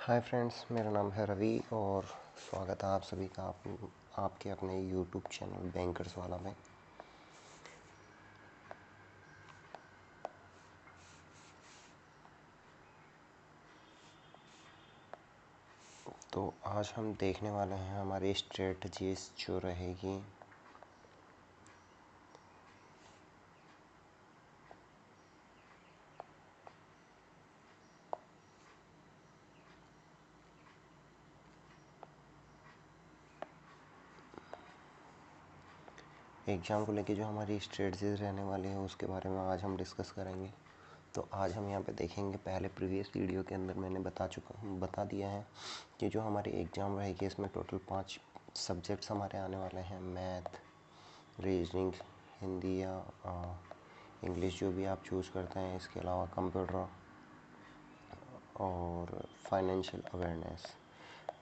Hi friends, मेरा नाम है रवि और स्वागत है आप सभी का आपके अपने यूट्यूब चैनल बैंकर्स वाला में। तो आज हम देखने वाले हैं हमारी स्ट्रेटजीज जो रहेगी एग्ज़ाम को लेके, जो हमारी स्ट्रेटजीज रहने वाली है उसके बारे में आज हम डिस्कस करेंगे। तो आज हम यहाँ पे देखेंगे, पहले प्रीवियस वीडियो के अंदर मैंने बता दिया है कि जो हमारी एग्ज़ाम रहेगी इसमें टोटल 5 सब्जेक्ट्स हमारे आने वाले हैं। मैथ, रीजनिंग, हिंदी या इंग्लिश जो भी आप चूज़ करते हैं, इसके अलावा कंप्यूटर और फाइनेंशियल अवेयरनेस।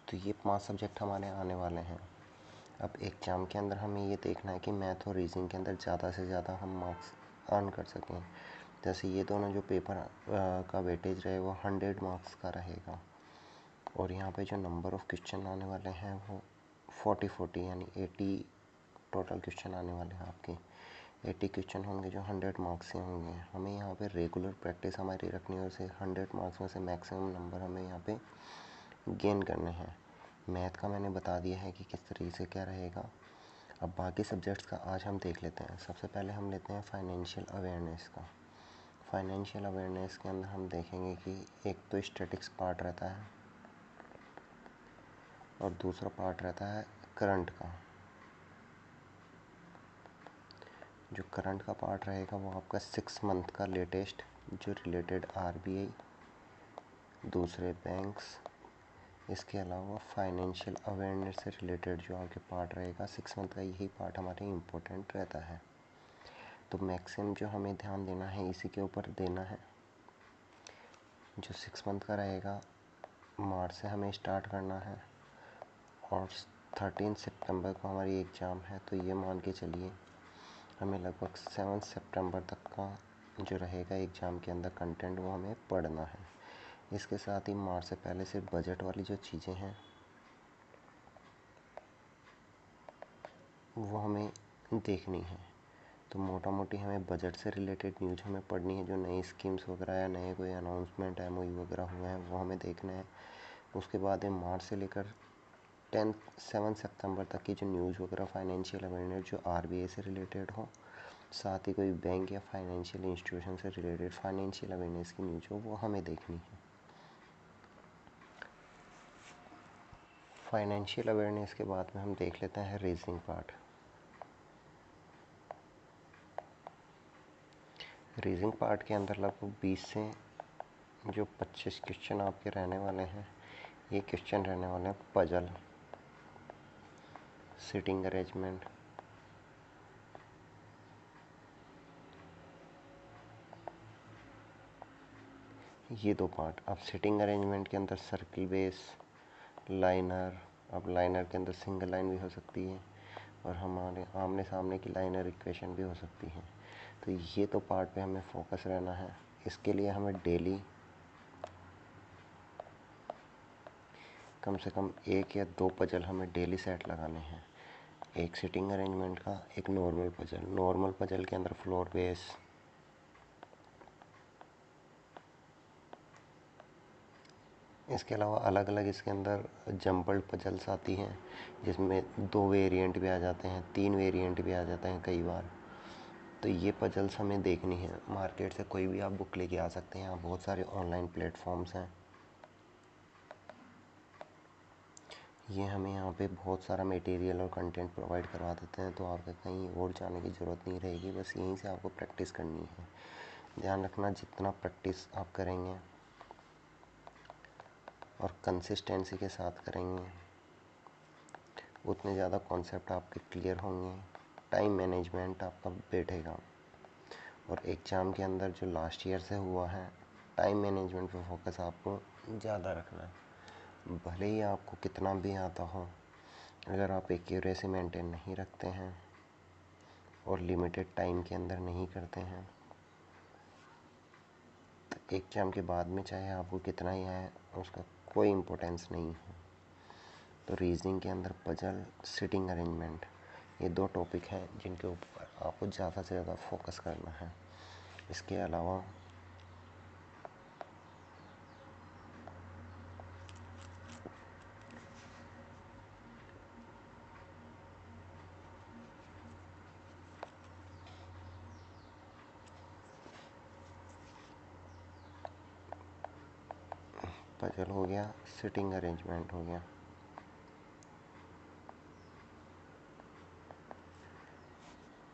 तो ये 5 सब्जेक्ट हमारे आने वाले हैं। अब एग्ज़ाम के अंदर हमें ये देखना है कि मैथ और रीजनिंग के अंदर ज़्यादा से ज़्यादा हम मार्क्स अर्न कर सकें। जैसे ये दोनों जो पेपर का वेटेज रहे वो 100 मार्क्स का रहेगा और यहाँ पे जो नंबर ऑफ़ क्वेश्चन आने वाले हैं वो 40 यानी 80 टोटल क्वेश्चन आने वाले हैं। आपके 80 क्वेश्चन होंगे जो 100 मार्क्स से होंगे। हमें यहाँ पे रेगुलर प्रैक्टिस हमारी रखनी है और उसे 100 मार्क्स में से मैक्सिमम नंबर हमें यहाँ पे गेन करने हैं। मैथ का मैंने बता दिया है कि किस तरीके से क्या रहेगा। अब बाकी सब्जेक्ट्स का आज हम देख लेते हैं। सबसे पहले हम लेते हैं फाइनेंशियल अवेयरनेस का। फाइनेंशियल अवेयरनेस के अंदर हम देखेंगे कि एक तो स्टैटिक्स पार्ट रहता है और दूसरा पार्ट रहता है करंट का। जो करंट का पार्ट रहेगा वो आपका 6 मंथ का लेटेस्ट जो रिलेटेड आरबीआई, दूसरे बैंक्स, इसके अलावा फाइनेंशियल अवेयरनेस से रिलेटेड जो आपके पार्ट रहेगा 6 मंथ का, यही पार्ट हमारे इम्पोर्टेंट रहता है। तो मैक्सिमम जो हमें ध्यान देना है इसी के ऊपर देना है। जो 6 मंथ का रहेगा मार्च से हमें स्टार्ट करना है और 13 सितंबर को हमारी एग्ज़ाम है। तो ये मान के चलिए हमें लगभग 7 सितंबर तक का जो रहेगा एग्ज़ाम के अंदर कंटेंट वो हमें पढ़ना है। इसके साथ ही मार्च से पहले से बजट वाली जो चीज़ें हैं वो हमें देखनी है। तो मोटा मोटी हमें बजट से रिलेटेड न्यूज़ हमें पढ़नी है। जो नई स्कीम्स वगैरह या नए कोई अनाउंसमेंट एमओयू वगैरह हुए हैं वो हमें देखने हैं। उसके बाद में मार्च से लेकर 7 सितंबर तक की जो न्यूज़ वगैरह फाइनेंशियल अवेयरनेस जो आरबीआई से रिलेटेड हो, साथ ही कोई बैंक या फाइनेंशियल इंस्टीट्यूशन से रिलेटेड फाइनेंशियल अवेयरनेस की न्यूज़ हो, वो हमें देखनी है। फाइनेंशियल अवेयरनेस के बाद में हम देख लेते हैं रीजनिंग पार्ट। रीजनिंग पार्ट के अंदर लगभग 20 से जो 25 क्वेश्चन आपके रहने वाले हैं, ये क्वेश्चन रहने वाले हैं पजल, सिटिंग अरेंजमेंट, ये 2 पार्ट। अब सिटिंग अरेंजमेंट के अंदर सर्किल बेस, लाइनर, अब लाइनर के अंदर सिंगल लाइन भी हो सकती है और हमारे आमने सामने की लाइनर इक्वेशन भी हो सकती है। तो ये तो पार्ट पे हमें फोकस रहना है। इसके लिए हमें डेली कम से कम 1 या 2 पजल हमें डेली सेट लगाने हैं। एक सिटिंग अरेंजमेंट का, एक नॉर्मल पजल। नॉर्मल पजल के अंदर फ्लोर बेस, इसके अलावा अलग अलग इसके अंदर जम्पल्ड पजल्स आती हैं जिसमें 2 वेरिएंट भी आ जाते हैं, 3 वेरिएंट भी आ जाते हैं कई बार। तो ये पजल्स हमें देखनी है। मार्केट से कोई भी आप बुक लेके आ सकते हैं। यहाँ बहुत सारे ऑनलाइन प्लेटफॉर्म्स हैं। ये हमें यहाँ पे बहुत सारा मटेरियल और कंटेंट प्रोवाइड करवा देते हैं, तो आपको कहीं और जाने की ज़रूरत नहीं रहेगी। बस यहीं से आपको प्रैक्टिस करनी है। ध्यान रखना, जितना प्रैक्टिस आप करेंगे और कंसिस्टेंसी के साथ करेंगे उतने ज़्यादा कॉन्सेप्ट आपके क्लियर होंगे, टाइम मैनेजमेंट आपका बैठेगा। और एग्ज़ाम के अंदर जो लास्ट ईयर से हुआ है, टाइम मैनेजमेंट पे फोकस आपको ज़्यादा रखना है। भले ही आपको कितना भी आता हो, अगर आप एक्यूरेसी मेंटेन नहीं रखते हैं और लिमिटेड टाइम के अंदर नहीं करते हैं, तो एग्ज़ाम के बाद में चाहे आपको कितना ही आए उसका कोई इम्पोर्टेंस नहीं है। तो रीजनिंग के अंदर पजल, सिटिंग अरेंजमेंट, ये 2 टॉपिक हैं जिनके ऊपर आपको ज़्यादा से ज़्यादा फोकस करना है। इसके अलावा पजल हो गया, सिटिंग अरेंजमेंट हो गया।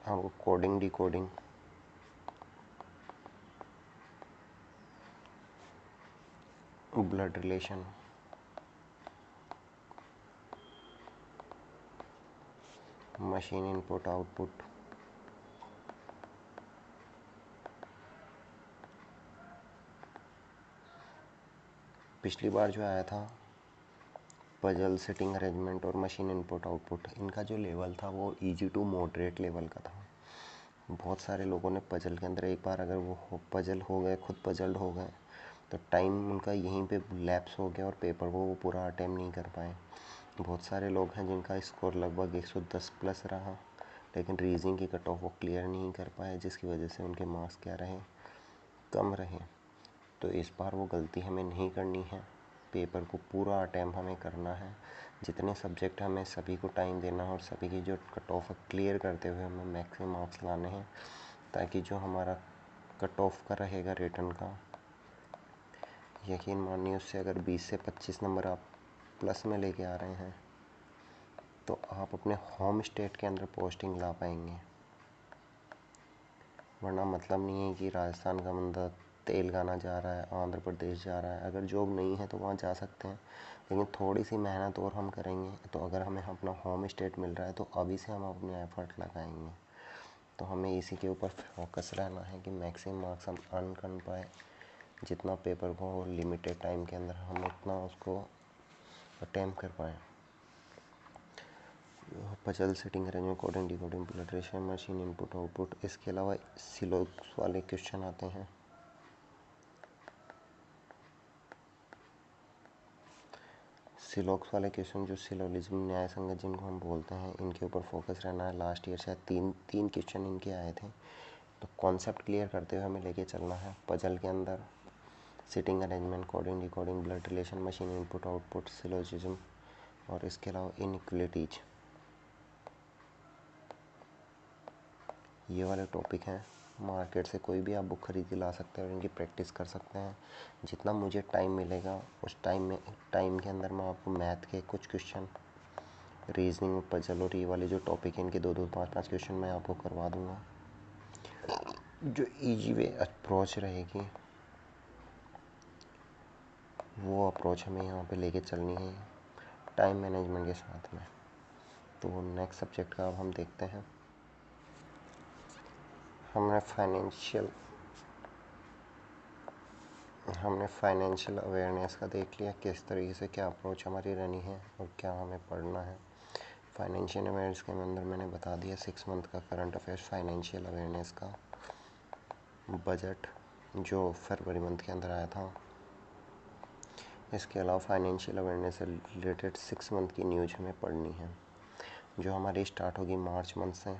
आपको coding, decoding, blood relation, machine input output, पिछली बार जो आया था पजल, सिटिंग अरेंजमेंट और मशीन इनपुट आउटपुट, इनका जो लेवल था वो इजी टू मॉडरेट लेवल का था। बहुत सारे लोगों ने पजल के अंदर एक बार अगर वो पजल हो गए, खुद पजल्ड हो गए, तो टाइम उनका यहीं पे लैप्स हो गया और पेपर को वो पूरा अटेम्प्ट नहीं कर पाए। बहुत सारे लोग हैं जिनका स्कोर लगभग 110 प्लस रहा, लेकिन रीजनिंग की कट ऑफ वो क्लियर नहीं कर पाए, जिसकी वजह से उनके मार्क्स क्या रहे, कम रहे। तो इस बार वो गलती हमें नहीं करनी है, पेपर को पूरा अटेम्प्ट हमें करना है। जितने सब्जेक्ट हमें सभी को टाइम देना है और सभी की जो कट ऑफ क्लियर करते हुए हमें मैक्सिमम मार्क्स लाने हैं, ताकि जो हमारा कट ऑफ का रहेगा रिटर्न का, यकीन मानिए उससे अगर 20 से 25 नंबर आप प्लस में लेके आ रहे हैं तो आप अपने होम स्टेट के अंदर पोस्टिंग ला पाएंगे। वरना मतलब नहीं है कि राजस्थान का बंदा तेलंगाना जा रहा है, आंध्र प्रदेश जा रहा है, अगर जॉब नहीं है तो वहाँ जा सकते हैं, लेकिन थोड़ी सी मेहनत और हम करेंगे तो अगर हमें अपना होम स्टेट मिल रहा है तो अभी से हम अपने एफर्ट लगाएंगे। तो हमें इसी के ऊपर फोकस रहना है कि मैक्सिमम मार्क्स हम अर्न कर पाए। जितना पेपर को लिमिटेड टाइम के अंदर हम उतना उसको अटेम्प्ट कर पाएँ। Puzzle, sitting arrangement, coding, decoding, blood relation, machine input output, इसके अलावा सिलोक्स वाले क्वेश्चन आते हैं। सिलोक्स वाले क्वेश्चन जो सिलोलिज्म, न्याय संगत जिनको हम बोलते हैं, इनके ऊपर फोकस रहना है। लास्ट ईयर शायद तीन क्वेश्चन इनके आए थे, तो कॉन्सेप्ट क्लियर करते हुए हमें लेके चलना है। पजल के अंदर sitting arrangement, coding, decoding, blood relation, machine input output, syllogism और इसके अलावा इनइक्वलिटीज, ये वाले टॉपिक हैं। मार्केट से कोई भी आप बुक खरीद के ला सकते हैं और इनकी प्रैक्टिस कर सकते हैं। जितना मुझे टाइम मिलेगा उस टाइम के अंदर मैं आपको मैथ के कुछ क्वेश्चन, रीजनिंग, पजल और ये वाले जो टॉपिक हैं इनके 2-2, 5-5 क्वेश्चन मैं आपको करवा दूंगा। जो इजी वे अप्रोच रहेगी वो अप्रोच हमें यहाँ पे लेके चलनी है टाइम मैनेजमेंट के साथ में। तो नेक्स्ट सब्जेक्ट का अब हम देखते हैं। हमने फाइनेंशियल अवेयरनेस का देख लिया, किस तरीके से क्या अप्रोच हमारी रहनी है और क्या हमें पढ़ना है। फाइनेंशियल अवेयरनेस के अंदर मैंने बता दिया 6 मंथ का करंट अफेयर्स, फाइनेंशियल अवेयरनेस का बजट जो फरवरी मंथ के अंदर आया था। इसके अलावा फाइनेंशियल अवेयरनेस से रिलेटेड 6 मंथ की न्यूज़ हमें पढ़नी है, जो हमारी स्टार्ट होगी मार्च मंथ से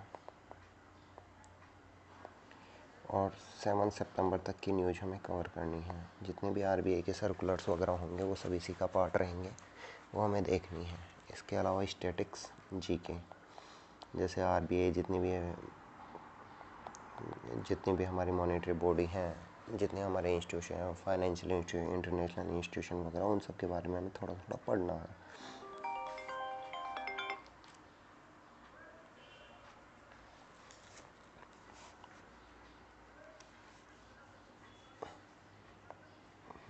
और 7 सितंबर तक की न्यूज़ हमें कवर करनी है। जितने भी आरबीआई के सर्कुलर्स वगैरह होंगे वो सभी इसी का पार्ट रहेंगे, वो हमें देखनी है। इसके अलावा स्टैटिक्स, जीके, जैसे आरबीआई जितनी भी हमारी मॉनेटरी बॉडी हैं, जितने हमारे इंस्टीट्यूशन हैं, फाइनेंशियल इंस्टीट्यूशन, इंटरनेशनल इंस्टीट्यूशन वगैरह, उन सब के बारे में हमें थोड़ा थोड़ा पढ़ना है।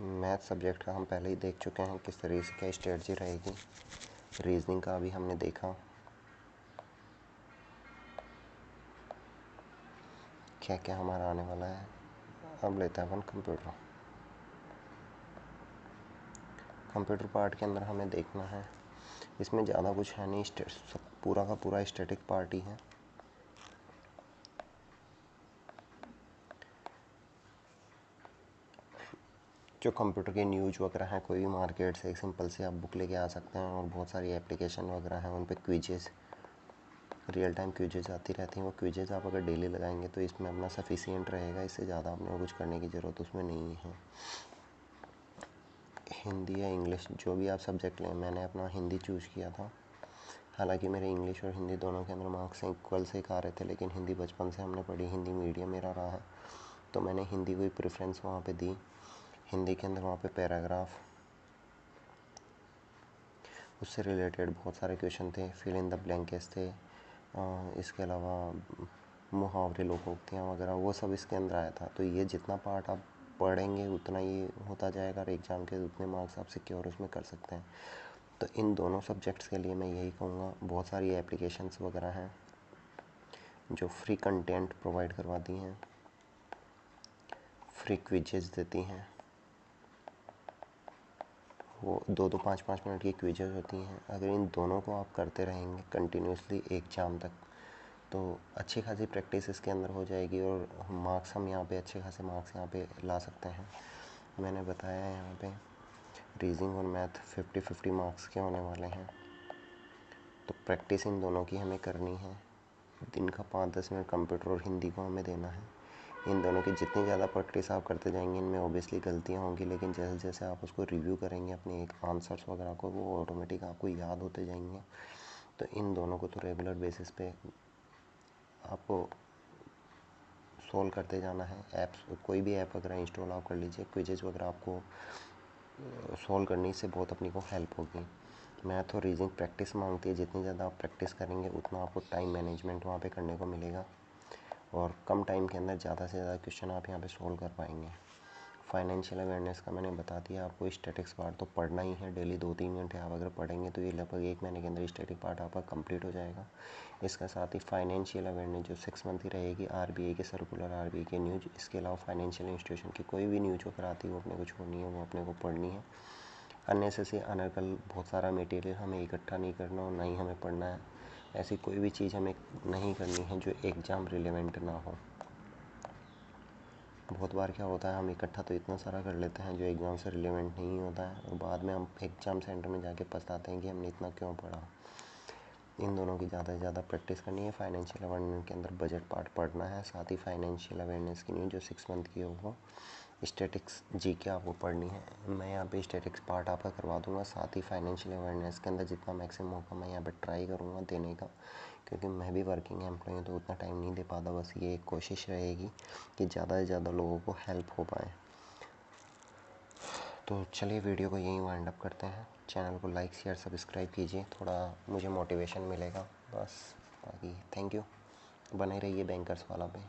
मैथ सब्जेक्ट का हम पहले ही देख चुके हैं किस तरीके से क्या स्ट्रेटजी रहेगी। रीजनिंग का अभी हमने देखा क्या क्या हमारा आने वाला है। अब लेते हैं अपन कंप्यूटर पार्ट के अंदर हमें देखना है। इसमें ज़्यादा कुछ है नहीं, सब पूरा का पूरा स्टैटिक पार्ट ही है। जो कंप्यूटर के न्यूज वगैरह हैं, कोई भी मार्केट से एक सिंपल से आप बुक लेके आ सकते हैं, और बहुत सारी एप्लीकेशन वगैरह हैं, उन पे क्विजेज़, रियल टाइम क्विजेज़ आती रहती हैं। वो क्विजेज़ आप अगर डेली लगाएंगे तो इसमें अपना सफिशिएंट रहेगा, इससे ज़्यादा आपने कुछ करने की ज़रूरत उसमें नहीं है। हिंदी या इंग्लिश जो भी आप सब्जेक्ट लें, मैंने अपना हिंदी चूज़ किया था। हालांकि मेरे इंग्लिश और हिंदी दोनों के अंदर मार्क्स इक्वल से आ रहे थे, लेकिन हिंदी बचपन से हमने पढ़ी, हिंदी मीडियम मेरा रहा है, तो मैंने हिंदी को ही प्रेफरेंस वहाँ पे दी। हिंदी के अंदर वहाँ पे पैराग्राफ, उससे रिलेटेड बहुत सारे क्वेश्चन थे, फिल इन द ब्लैंकेट्स थे, इसके अलावा मुहावरे, लोकोक्तियाँ वगैरह, वो सब इसके अंदर आया था। तो ये जितना पार्ट आप पढ़ेंगे उतना ये होता जाएगा, और एग्ज़ाम के उतने मार्क्स आप सिक्योर उसमें कर सकते हैं। तो इन दोनों सब्जेक्ट्स के लिए मैं यही कहूँगा। बहुत सारी एप्लीकेशंस वगैरह हैं जो फ्री कंटेंट प्रोवाइड करवाती हैं, फ्री क्विजेज़ देती हैं। वो 2-2 5-5 मिनट की क्विजेज़ होती हैं। अगर इन दोनों को आप करते रहेंगे कंटिन्यूसली एग्ज़ाम तक, तो अच्छी खासी प्रैक्टिस इसके अंदर हो जाएगी, और मार्क्स हम यहाँ पे अच्छे खासे मार्क्स यहाँ पे ला सकते हैं। मैंने बताया है यहाँ पे रीजनिंग और मैथ 50-50 मार्क्स के होने वाले हैं, तो प्रैक्टिस इन दोनों की हमें करनी है। दिन का 5-10 मिनट कंप्यूटर और हिंदी को हमें देना है। इन दोनों की जितनी ज़्यादा प्रैक्टिस आप करते जाएंगे, इनमें ऑब्वियसली गलतियाँ होंगी, लेकिन जैसे जैसे आप उसको रिव्यू करेंगे अपने एक आंसर्स वगैरह को, वो ऑटोमेटिक आपको याद होते जाएंगे। तो इन दोनों को तो रेगुलर बेसिस पे आपको सॉल्व करते जाना है। ऐप्स, कोई भी ऐप वगैरह इंस्टॉल आप कर लीजिए, क्विजेज़ वगैरह आपको सॉल्व करने से बहुत अपनी को हेल्प होगी। मैथ और रीजनिंग प्रैक्टिस मांगती है, जितनी ज़्यादा आप प्रैक्टिस करेंगे उतना आपको टाइम मैनेजमेंट वहाँ पे करने को मिलेगा, और कम टाइम के अंदर ज़्यादा से ज़्यादा क्वेश्चन आप यहाँ पे सॉल्व कर पाएंगे। फाइनेंशियल अवेयरनेस का मैंने बता दिया आपको। स्टैटिक्स पार्ट तो पढ़ना ही है, डेली 2-3 घंटे आप अगर पढ़ेंगे तो ये लगभग 1 महीने के अंदर स्टैटिक पार्ट आपका कंप्लीट हो जाएगा। इसका साथ ही फाइनेंशियल अवेयरनेस जो 6 मंथ की रहेगी, आरबीआई के सर्कुलर, आरबीआई के न्यूज़, इसके अलावा फाइनेंशियल इंस्टीट्यूशन की कोई भी न्यूज़ वगैरह आती है वो अपने को छोड़नी है, वो अपने को पढ़नी है। अननेसेसरी अनर्गल बहुत सारा मटेरियल हमें इकट्ठा नहीं करना, और ना ही हमें पढ़ना है। ऐसी कोई भी चीज़ हमें नहीं करनी है जो एग्ज़ाम रिलेवेंट ना हो। बहुत बार क्या होता है, हम इकट्ठा तो इतना सारा कर लेते हैं जो एग्ज़ाम से रिलेवेंट नहीं होता है, और बाद में हम एग्ज़ाम सेंटर में जाके पछताते हैं कि हमने इतना क्यों पढ़ा। इन दोनों की ज़्यादा से ज़्यादा प्रैक्टिस करनी है। फाइनेंशियल अवेयरनेस के अंदर बजट पार्ट पढ़ना है, साथ ही फाइनेंशियल अवेयरनेस की न्यूज़ जो 6 मंथ की हो वो। स्टैटिक्स जीके आपको पढ़नी है, मैं यहाँ पे स्टैटिक्स पार्ट आपका करवा दूँगा। साथ ही फाइनेंशियल अवेयरनेस के अंदर जितना मैक्सिमम होगा मैं यहाँ पे ट्राई करूँगा देने का, क्योंकि मैं भी वर्किंग एम्प्लॉय हूँ तो उतना टाइम नहीं दे पाता। बस ये एक कोशिश रहेगी कि ज़्यादा से ज़्यादा लोगों को हेल्प हो पाए। तो चलिए वीडियो को यहीं वाइंड अप करते हैं। चैनल को लाइक शेयर सब्सक्राइब कीजिए, थोड़ा मुझे मोटिवेशन मिलेगा बस। बाकी थैंक यू, बने रहिए बैंकर्स वाला पे।